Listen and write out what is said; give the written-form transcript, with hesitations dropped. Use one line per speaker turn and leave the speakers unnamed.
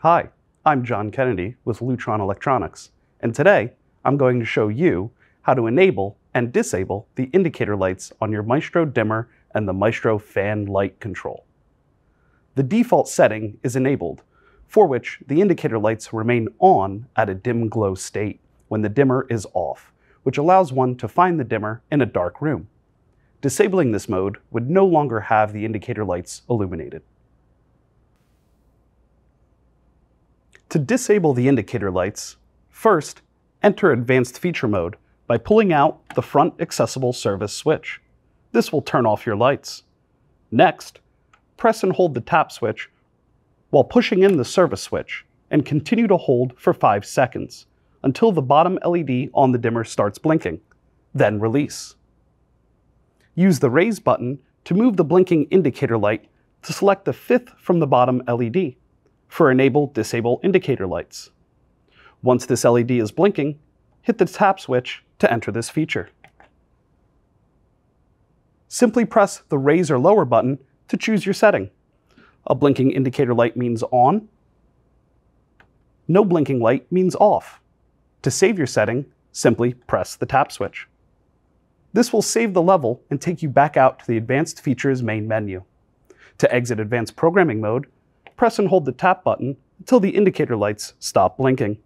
Hi, I'm John Kennedy with Lutron Electronics, and today I'm going to show you how to enable and disable the indicator lights on your Maestro dimmer and the Maestro fan light control. The default setting is enabled, for which the indicator lights remain on at a dim glow state when the dimmer is off, which allows one to find the dimmer in a dark room. Disabling this mode would no longer have the indicator lights illuminated. To disable the indicator lights, first enter Advanced Feature Mode by pulling out the front accessible service switch. This will turn off your lights. Next, press and hold the tap switch while pushing in the service switch and continue to hold for 5 seconds until the bottom LED on the dimmer starts blinking. Then release. Use the raise button to move the blinking indicator light to select the 5th from the bottom LED for Enable Disable Indicator Lights. Once this LED is blinking, hit the tap switch to enter this feature. Simply press the raise or lower button to choose your setting. A blinking indicator light means on. No blinking light means off. To save your setting, simply press the tap switch. This will save the level and take you back out to the Advanced Features main menu. To exit Advanced Programming Mode, press and hold the tap button until the indicator lights stop blinking.